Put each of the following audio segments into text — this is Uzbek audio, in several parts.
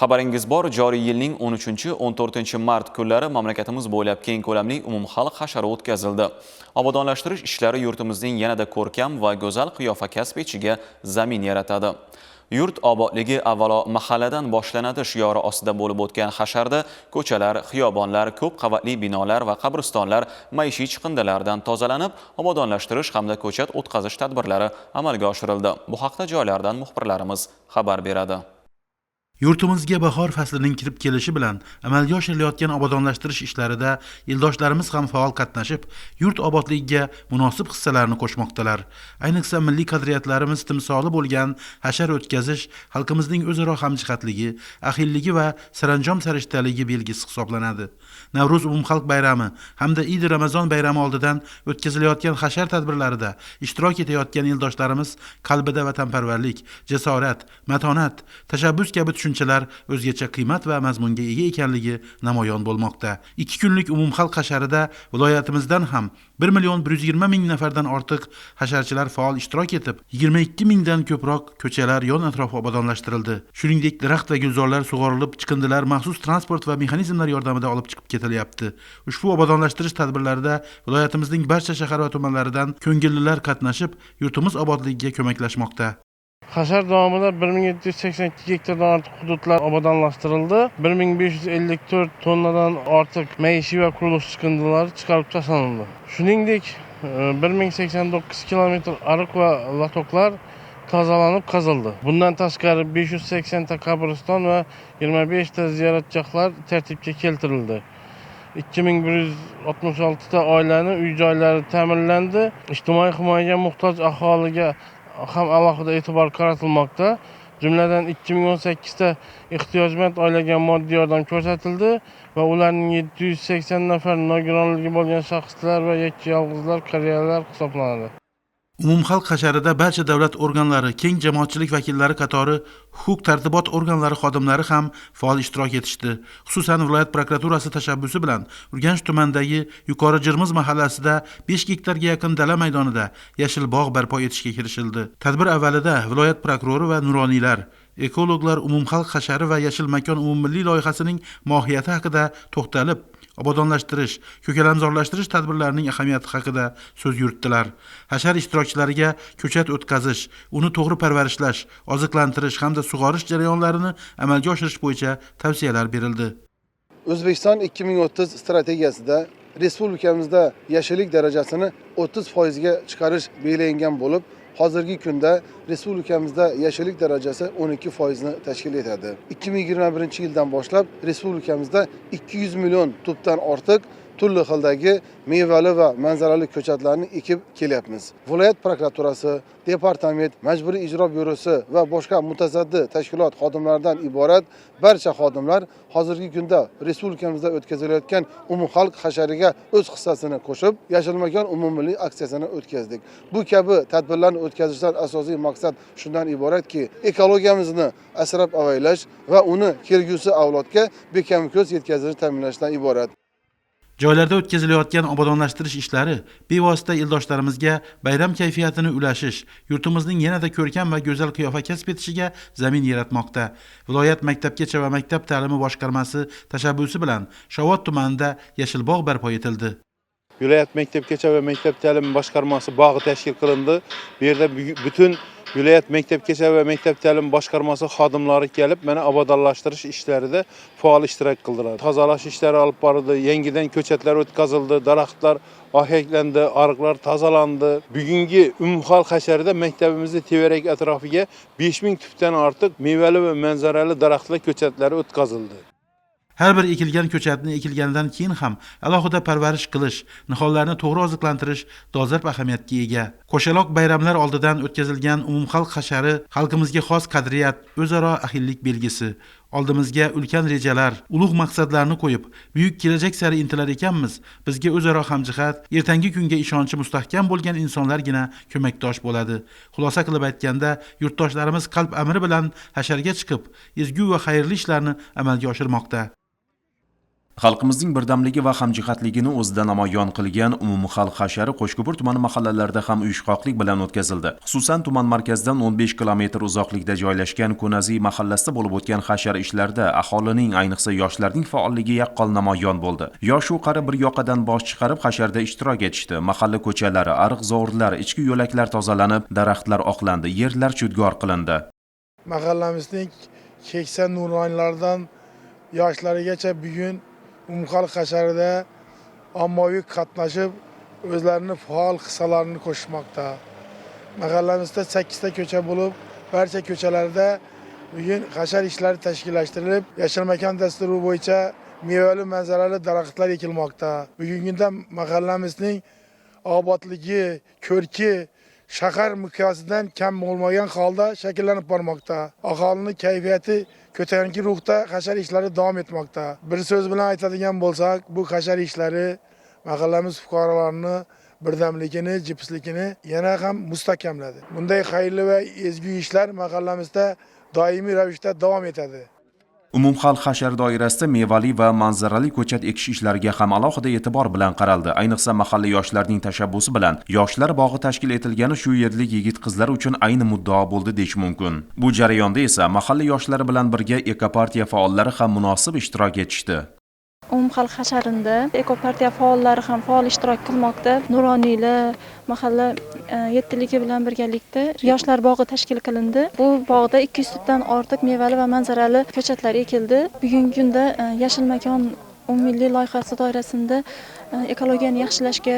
Xabaringiz bor, joriy yilning 13-14 mart kunlari mamlakatimiz bo'ylab keng ko'lamli umumxalq hashari o'tkazildi. Obodonlashtirish ishlari yurtimizning yanada ko'rkam va go'zal qiyofa kasb etishiga zamin yaratadi. Yurt obodligi avvalo mahalladan boshlanadi shiori ostida bo'lib o'tgan hasharda ko'chalar, xiyobonlar, ko'p qavatli binolar va qabristonlar maishiy chiqindilardan tozalanib, obodonlashtirish hamda ko'chat o'tkazish tadbirlari amalga oshirildi. Bu haqda joylardan muxbirlarimiz xabar beradi. Yurtimizga bahor faslining kirib kelishi bilan amalga oshirilayotgan obodonlashtirish ishlarida eldoshlarimiz ham faol qatnashib, yurt obodligiga munosib hissalarni qo'shmoqdalar. Ayniqsa milliy qadriyatlarimiz timsoli bo'lgan hashar o'tkazish xalqimizning o'zaro hamjihatligi, ahilligi va saranjom sarishtaligi belgisi hisoblanadi. Navro'z umumxalq bayrami hamda Eid Ramazon bayrami oldidan o'tkazilayotgan hashar tadbirlarida ishtirok etayotgan eldoshlarimiz qalbida vatanparvarlik, jasorat, matonat, tashabbus kabi tushunchalar o'zgacha qiymat va mazmunga ega ekanligi namoyon bo'lmoqda. 2 kunlik umumxalq hasharida viloyatimizdan ham 1.120.000 nafardan ortiq hasharchilar faol ishtirok etib, 22 mingdan ko'proq ko'chalar yon atrofi obodonlashtirildi. Shuningdek, daraxt va gulzorlar sug'orilib, chiqindilar maxsus transport va mexanizmlar yordamida olib chiqib ketilyapti. Ushbu obodonlashtirish tadbirlarida viloyatimizning barcha shahar va tumanlaridan ko'ngillilar qatnashib, yurtimiz obodligiga ko'maklashmoqda. Hashar davomida 1782 gektardan ortiq hududlar obodonlashtirildi. 1554 tonnadan ortiq maishiy va qurilish chiqindilari chiqarib tashlandi. Shuningdek, 1089 kilometr ariq va latoklar tozalanib qazildi. Bundan tashqari 580 ta qabriston va 25 ta ziyoratgohlar tartibga keltirildi. 2166 ta oilaning uy-joylari ta'minlandi. Ijtimoiy himoyaga muhtoj aholiga ham alohida e'tibor qaratilmoqda. Jumladan 2018 ta ehtiyojmand oilaga moddiy yordam ko'rsatildi va ularning 780 nafar nogironligi bo'lgan shaxslar va yolg'izlar qariyalar hisoblanadi. Umumxalq hasharida barcha davlat organlari, keng jamoatchilik vakillari qatori huquq-tartibot organlari xodimlari ham faol ishtirok etishdi. Xususan, viloyat prokuraturasi tashabbusi bilan Urganch tumanidagi Yuqori Jirmiz mahallasida 5 gektarga yaqin dala maydonida yashil bog' barpo etishga kirishildi. Tadbir avvalida viloyat prokurori va nuroniylar, ekologlar umumxalq hashari va yashil makon umummilliy loyihasining mohiyati haqida to'xtalib, obodonlashtirish, ko'kalamzorlashtirish tadbirlarining ahamiyati haqida so'z yuritdilar. Hashar ishtirokchilariga ko'chat o'tkazish, uni to'g'ri parvarishlash, oziqlantirish hamda sug'orish jarayonlarini amalga oshirish bo'yicha tavsiyalar berildi. O'zbekiston 2030 strategiyasida respublikamizda yashillik darajasini 30% ga chiqarish belgilangan bo'lib, hozirgi kunda respublikamizda yashillik darajasi 12% ni tashkil etadi. 2021-yildan boshlab respublikamizda 200 million tubdan ortiq turli xildagi mevali va manzarali ko'chatlarni ekib kelyapmiz. Viloyat prokuraturasi, departament, majburiy ijro byurosi va boshqa mutasaddi tashkilot xodimlaridan iborat barcha xodimlar hozirgi kunda respublikamizda o'tkazilayotgan umumxalq hashariga o'z hissasini qo'shib, yashil makon umummilliy aksiyasini o'tkazdik. Bu kabi tadbirlarni o'tkazishdan asosiy maqsad shundan iboratki, ekologiyamizni asrab-avaylash va uni kelgusi avlodga bekam-ko'z yetkazishni ta'minlashdan iborat. Joylarda o'tkazilayotgan obodonlashtirish ishlari bevosita eldoshlarimizga bayram kayfiyatini ulashish, yurtimizning yanada ko'rkam va go'zal qiyofa kasb etishiga zamin yaratmoqda. Viloyat maktabgacha va maktab ta'limi boshqarmasi tashabbusi bilan Shovot tumanida yashil bog' barpo etildi. Viloyat maktabgacha va maktab ta'limi boshqarmasi bog'i tashkil qilindi. Bu yerda butun viloyat maktabgacha va maktab ta'limi boshqarmasi xodimlari kelib, mana obodonlashtirish ishlarida faol ishtirok qildilar. Tozalash ishlari olib borildi, yangidan ko'chatlar o'tkazildi, daraxtlar ohaklandi, ariqlar tozalandi. Bugungi umumxalq hasharida maktabimizning tevarak atrofiga 5000 tubdan ortiq mevali va manzarali daraxtlar ko'chatlari o'tkazildi. Har bir ekilgan ko'chatni ekilgandan keyin ham alohida parvarish qilish, nihollarni to'g'ri oziqlantirish dolzarb ahamiyatga ega. Qo'shaloq bayramlar oldidan o'tkazilgan umumxalq hashari xalqimizga xos qadriyat, o'zaro ahillik belgisi. Oldimizga ulkan rejalar, ulug' maqsadlarni qo'yib, buyuk kelajak sari intilar ekanmiz. Bizga o'zaro hamjihat, ertangi kunga ishonchi mustahkam bo'lgan insonlargina ko'makdosh bo'ladi. Xulosa qilib aytganda, yurtdoshlarimiz qalb amri bilan hasharga chiqib, ezgu va xayrli ishlarni amalga oshirmoqda. Xalqimizning birdamligi va hamjihatligini o'zida namoyon qilgan umumxalq hashari Qo'shko'pir tumani mahallalarida ham uyushqoqlik bilan o'tkazildi. Xususan, tuman markazidan 15 kilometr uzoqlikda joylashgan Ko'nazi mahallasida bo'lib o'tgan hashar ishlarida aholining, ayniqsa yoshlarning faolligi yaqqol namoyon bo'ldi. Yosh-u qari bir yoqadan bosh chiqarib hasharda ishtirok etishdi. Mahalla ko'chalari, ariq-zovurlar, ichki yo'laklar tozalanib, daraxtlar oqlandi, yerlar chudgor qilindi. Mahallamizning keksa nuroniylardan yoshlarigacha bugun umumxalq hasharida ommaviy qatnashib, o'zlarini faol hissalarini qo'shmoqda. Mahallamizda 8 ta ko'cha bo'lib, barcha ko'chalarda bugun hashar ishlari tashkillashtirilib, yashil makon dasturi bo'yicha mevali manzarali daraxtlar ekilmoqda. Bugungi kunda mahallamizning obodligi, ko'rki shahar miqyosidan kam bo'lmagan holda shakllanib bormoqda. Aholining kayfiyati ko'tarinki ruhda hashar ishlari davom etmoqda. Bir so'z bilan aytadigan bo'lsak, bu hashar ishlari mahallamiz fuqarolarini birdamligini, jipsligini yana ham mustahkamladi. Bunday xayrli va ezgu ishlar mahallamizda doimiy ravishda davom etadi. Umumxalq hashar doirasida mevali va manzarali ko'chat ekish ishlariga ham alohida e'tibor bilan qaraldi. Ayniqsa mahalla yoshlarining tashabbusi bilan yoshlar bog'i tashkil etilgani shu yerlik yigit-qizlar uchun ayni muddao bo'ldi deyish mumkin. Bu jarayonda esa mahalla yoshlari bilan birga ekopartiya faollari ham munosib ishtirok etishdi. Umumxalq hasharida ekopartiya faollari ham faol ishtirok qilmoqda. Nuroniylar mahalla yettiligi bilan birgalikda yoshlar bog'i tashkil qilindi. Bu bog'da 200 dan ortiq mevali va manzarali ko'chatlar ekildi. Bugungi kunda yashil makon umummilliy loyihasi doirasida ekologiyani yaxshilashga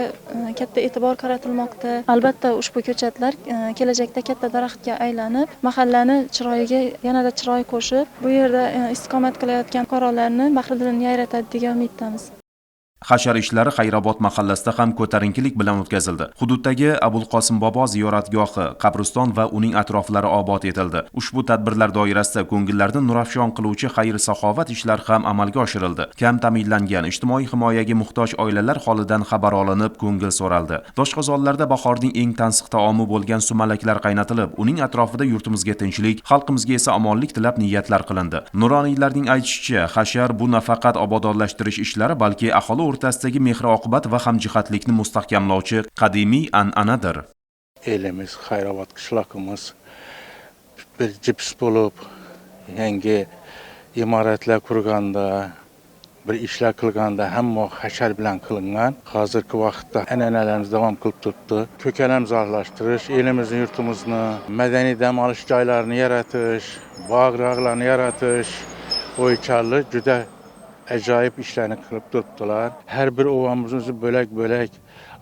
katta e'tibor qaratilmoqda. Albatta ushbu ko'chatlar kelajakda katta daraxtga aylanib, mahallani chiroyiga yanada chiroy qo'shib, bu yerda istiqomat qilayotgan fuqarolarni bahridirini yayratadi degan umiddamiz. Hashar ishlari Xayrobod mahallasida ham ko'tarinkilik bilan o'tkazildi. Hududdagi Abulqosim bobo ziyoratgohi, qabriston va uning atroflari obod etildi. Ushbu tadbirlar doirasida ko'ngillarni nurafshon qiluvchi xayr-saxovat ishlari ham amalga oshirildi. Kam ta'minlangan, ijtimoiy himoyaga muhtoj oilalar holidan xabar olinib, ko'ngil so'raldi. Doshqozonlarda bahorning eng tansiq taomi bo'lgan sumalaklar qaynatilib, uning atrofida yurtimizga tinchlik, xalqimizga esa omonlik tilab niyatlar qilindi. Nuroniylarning aytishicha, hashar bu nafaqat obodonlashtirish ishlari, balki aholi o'rtasidagi mehr-oqibat va hamjihatlikni mustahkamlovchi qadimiy an'anadir. Elimiz, Xayrobod qishlog'imiz bir jips bo'lib, yangi imoratlar qurganda, bir ishlar qilganda hamma hashar bilan qilingan. Hozirgi vaqtda an'analarimiz davom qilib turibdi. Ko'kalam zorlashtirish, elimizni, yurtimizni, madaniy dam olish joylarini yaratish, bog'-rog'larni yaratish bo'yicha juda ajoyib ishlarni qilib turibdilar. Har bir ovamizning bo'lak-bo'lak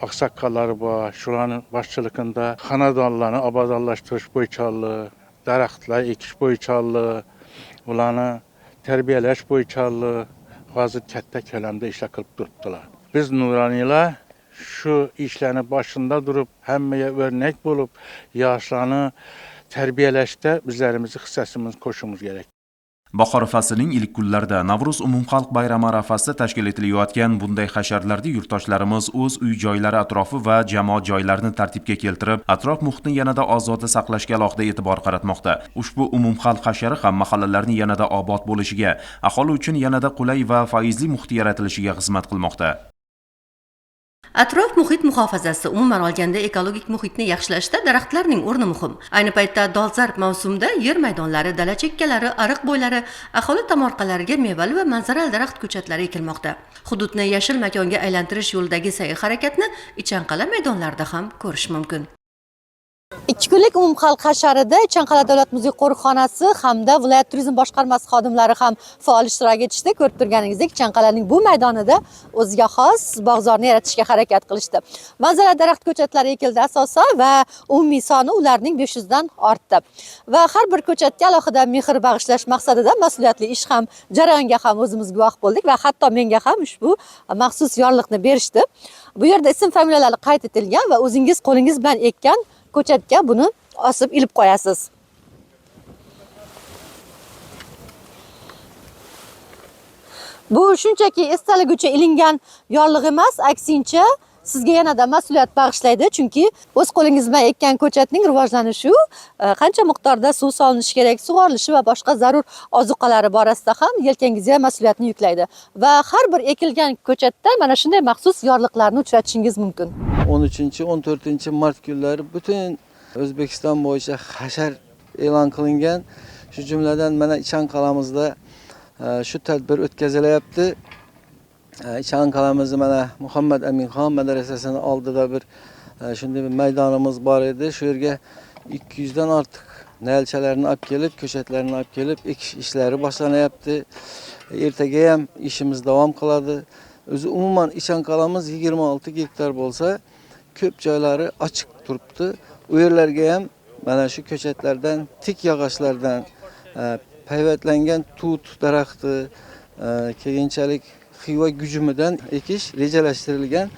oqsaqqallari bor. Shularning boshchiligida xonadonlarni obodonlashtirish bo'yicha, daraxtlar ekish bo'yicha, ularni tarbiyalash bo'yicha hozir katta ko'lamda ishlar qilib turibdilar. Biz nuroniylar shu ishlarni boshida turib, hammaga o'rnak bo'lib, yoshlarni tarbiyalashda bizlarimizni hissasimizni qo'shishimiz kerak. Bahor faslining ilk kunlarida Navruz umumxalq bayrami arafasida tashkil etilayotgan bunday hasharlarda yurtdoshlarimiz o'z uy-joylari atrofi va jamoat joylarini tartibga keltirib, atrof muhitni yanada ozoda saqlashga alohida e'tibor qaratmoqda. Ushbu umumxalq hashari ham mahallalarning yanada obod bo'lishiga, aholi uchun yanada qulay va foizli muhit yaratilishiga xizmat qilmoqda. Atrof muhit muhofazasi umuman olganda ekologik muhitni yaxshilashda daraxtlarning o'rni muhim. Ayni paytda dolzarb mavsumda yer maydonlari, dala chekkalari, ariq bo'ylari, aholi tomorqalariga mevali va manzarali daraxt ko'chatlari ekilmoqda. Hududni yashil makonga aylantirish yo'lidagi sa'y-harakatni Ichanqal'a maydonlarida ham ko'rish mumkin. 2 kunlik umumxalq hasharida Ichanqal'a davlat muzey qo'riqxonasi hamda viloyat turizm boshqarmasi xodimlari ham faol ishtirok etishdi. Ko'rib turganingizdek, Ichanqal'aning bu maydonida o'ziga xos bog'zorni yaratishga harakat qilishdi. Manzara daraxt ko'chatlari ekildi asosan va umumiy soni ularning 500 dan ortdi. Va har bir ko'chatga alohida mehr bag'ishlash maqsadida mas'uliyatli ish ham jarayonga ham o'zimiz guvoh bo'ldik va hatto menga ham ushbu maxsus yorliqni berishdi. Bu yerda ism familiyalar qayd etilgan va o'zingiz qo'lingiz bilan ekkan ko'chatga buni osib ilib qo'yasiz. Bu shunchaki esdalik uchun ilingan yorliq emas, aksincha sizga yanada mas'uliyat bag'ishlaydi, chunki o'z qo'lingiz bilan ekkan ko'chatning rivojlanishi qancha miqdorda suv solinishi kerak, sug'orilishi va boshqa zarur ozuqalari borasida ham yelkangizga mas'uliyatni yuklaydi va har bir ekilgan ko'chatda mana shunday maxsus yorliqlarni uchratishingiz mumkin. 13-14 mart kunlari butun O'zbekiston bo'yicha hashar e'lon qilingan. Shu jumladan mana Ichan qalamizda shu tadbir o'tkazilyapti. Ichan qalamizda mana Muhammad Aminxon madrasasining oldida bir shunday bir maydonimiz bor edi. Shu yerga 200 dan ortiq nayilchalarni olib kelib, ko'chatlarni olib kelib ekish ishlari boshlanyapti. Ertaga ham ishimiz davom qiladi. O'zi umuman Ichan qalamiz 26 gektar bo'lsa, ko'p joylari ochiq turibdi. U yerlarga ham mana shu ko'chatlardan, tik yog'ochlardan payvatlangan tut daraxti, keyinchalik xiva gujumidan ekish rejalashtirilgan.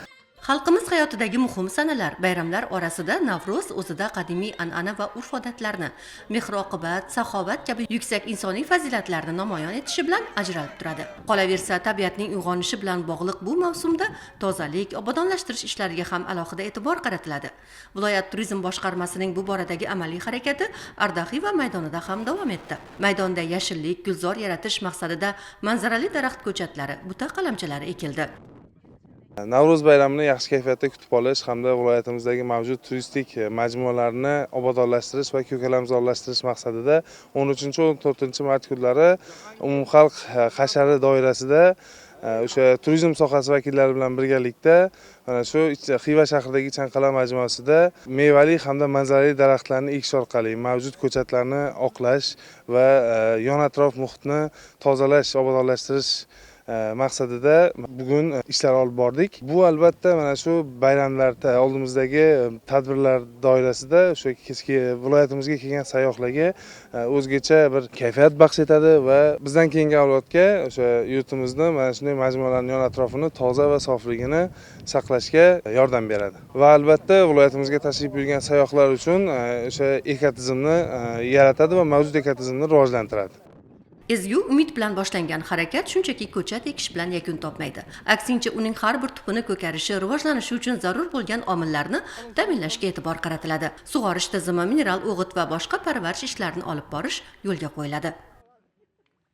Xalqimiz hayotidagi muhim sanalar, bayramlar orasida Navro'z o'zida qadimiy an'ana va urf-odatlarni, mehr-oqibat, saxovat kabi yuksak insoniy fazilatlarni namoyon etishi bilan ajralib turadi. Qolaversa, tabiatning uyg'onishi bilan bog'liq bu mavsumda tozalik, obodonlashtirish ishlariga ham alohida e'tibor qaratiladi. Viloyat turizm boshqarmasining bu boradagi amaliy harakati Ardaxiy va maydonida ham davom etdi. Maydonda yashillik, gulzor yaratish maqsadida manzarali daraxt ko'chatlari, buta qalamchalari ekildi. Navro'z bayramini yaxshi kayfiyatda kutib olish hamda viloyatimizdagi mavjud turistik majmualarni obodonlashtirish va ko'kalamzorlashtirish maqsadida 13-14 mart kunlari umumxalq hashari doirasida o'sha turizm sohasi vakillari bilan birgalikda mana shu Xiva shahridagi Chanqala majmuasida mevali hamda manzarali daraxtlarni ekish orqali mavjud ko'chatlarni oqlash va yon atrof muhitni tozalash, obodonlashtirish maqsadida bugun ishlar olib bordik. Bu albatta mana shu bayramlarda oldimizdagi tadbirlar doirasida o'sha viloyatimizga kelgan sayyohlarga o'zgacha bir kayfiyat baxsh etadi va bizdan keyingi avlodga o'sha yurtimizni mana shunday majmualarning yon atrofini toza va sofligini saqlashga yordam beradi. Va albatta viloyatimizga tashrif buyurgan sayyohlar uchun o'sha ekotizimni yaratadi va mavjud ekotizimni rivojlantiradi. Ezgu umid bilan boshlangan harakat shunchaki ko'chat ekish bilan yakun topmaydi. Aksincha, uning har bir tupini ko'karishi, rivojlanishi uchun zarur bo'lgan omillarni ta'minlashga e'tibor qaratiladi. Sug'orish tizimi, mineral o'g'it va boshqa parvarish ishlarini olib borish yo'lga qo'yiladi.